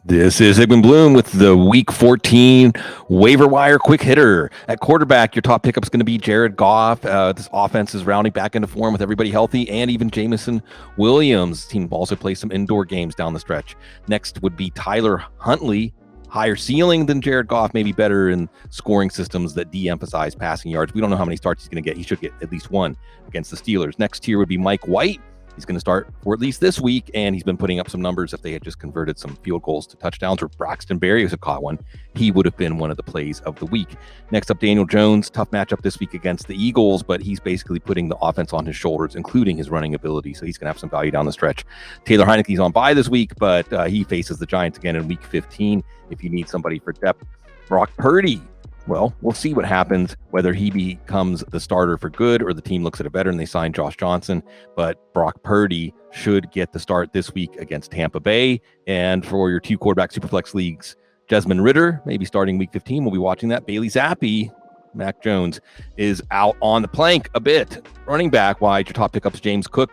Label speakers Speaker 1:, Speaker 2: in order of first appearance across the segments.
Speaker 1: This is Sigmund Bloom with the Week 14 waiver wire quick hitter. At quarterback, your top pickup is going to be Jared Goff. This offense is rounding back into form with everybody healthy, and even Jameson Williams. Team also plays some indoor games down the stretch. Next would be Tyler Huntley. Higher ceiling than Jared Goff, maybe better in scoring systems that de-emphasize passing yards. We don't know how many starts he's going to get. He should get at least one against the Steelers. Next tier would be Mike White. He's going to start for at least this week, and he's been putting up some numbers. If they had just converted some field goals to touchdowns, or Braxton Berrios had caught one, he would have been one of the plays of the week. Next up, Daniel Jones. Tough matchup this week against the Eagles, but he's basically putting the offense on his shoulders, including his running ability, so he's going to have some value down the stretch. Taylor Heinicke's on bye this week, but he faces the Giants again in Week 15 if you need somebody for depth. Brock Purdy. Well, we'll see what happens, whether he becomes the starter for good or the team looks at it better and they sign Josh Johnson. But Brock Purdy should get the start this week against Tampa Bay. And for your two quarterback superflex leagues, Desmond Ridder, maybe starting Week 15. We'll be watching that. Bailey Zappe, Mac Jones, is out on the plank a bit. Running back wide, your top pickups, James Cook.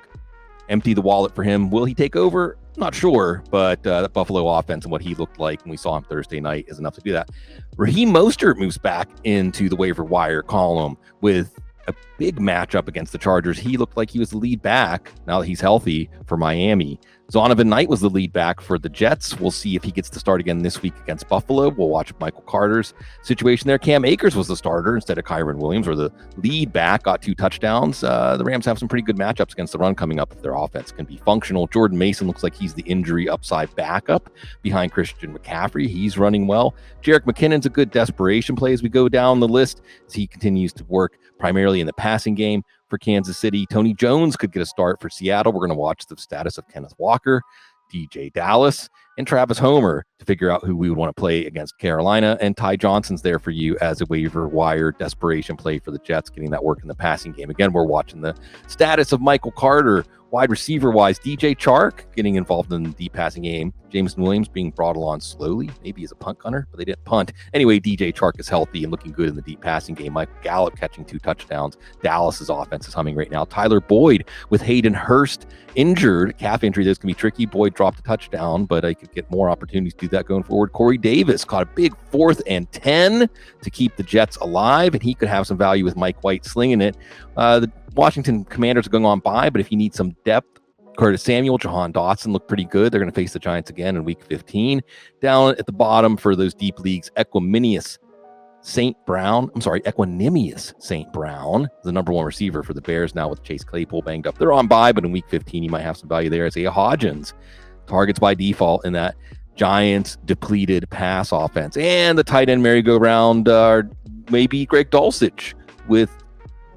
Speaker 1: Empty the wallet for him. Will he take over? Not sure, but that Buffalo offense and what he looked like when we saw him Thursday night is enough to do that. Raheem Mostert moves back into the waiver wire column with a big matchup against the Chargers. He looked like he was the lead back now that he's healthy for Miami. Zonovan Knight was the lead back for the Jets. We'll see if he gets to start again this week against Buffalo. We'll watch Michael Carter's situation there. Cam Akers was the starter instead of Kyron Williams, or the lead back, got 2 touchdowns. The Rams have some pretty good matchups against the run coming up if their offense can be functional. Jordan Mason looks like he's the injury upside backup behind Christian McCaffrey. He's running well. Jerick McKinnon's a good desperation play as we go down the list as he continues to work primarily in the passing game for Kansas City. Tony Jones could get a start for Seattle. We're going to watch the status of Kenneth Walker, DeeJay Dallas, and Travis Homer to figure out who we would want to play against Carolina. And Ty Johnson's there for you as a waiver wire desperation play for the Jets, getting that work in the passing game. Again, we're watching the status of Michael Carter. Wide receiver wise, DJ Chark getting involved in the deep passing game. Jameson Williams being brought along slowly, maybe as a punt gunner, but they didn't punt. Anyway, DJ Chark is healthy and looking good in the deep passing game. Michael Gallup catching 2 touchdowns. Dallas's offense is humming right now. Tyler Boyd with Hayden Hurst injured, calf injury. This can be tricky. Boyd dropped a touchdown, but I could get more opportunities to do that going forward. Corey Davis caught a big 4th and 10 to keep the Jets alive, and he could have some value with Mike White slinging it. The Washington Commanders are going on bye, but if you need some depth, Curtis Samuel, Jahan Dotson look pretty good. They're going to face the Giants again in Week 15. Down at the bottom for those deep leagues, Equanimeous St. Brown, the number 1 receiver for the Bears now with Chase Claypool banged up. They're on bye, but in Week 15, you might have some value there. As Hodgins targets by default in that Giants depleted pass offense. And the tight end merry-go-round maybe Greg Dulcich with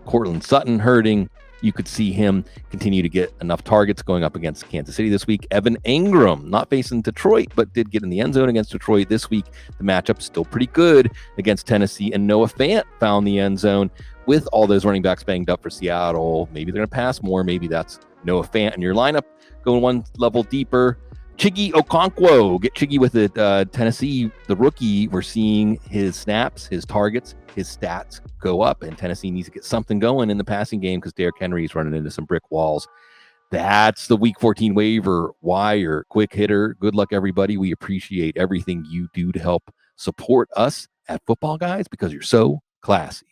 Speaker 1: Cortland Sutton hurting. You could see him continue to get enough targets going up against Kansas City this week. Evan Engram, not facing Detroit, but did get in the end zone against Detroit this week. The matchup's still pretty good against Tennessee, and Noah Fant found the end zone with all those running backs banged up for Seattle. Maybe they're going to pass more. Maybe that's Noah Fant in your lineup. Going one level deeper, Okonkwo. Get Chiggy with it. Tennessee, the rookie, we're seeing his snaps, his targets, his stats go up, and Tennessee needs to get something going in the passing game because Derrick Henry is running into some brick walls. That's the Week 14 waiver wire quick hitter. Good luck, everybody. We appreciate everything you do to help support us at Football Guys because you're so classy.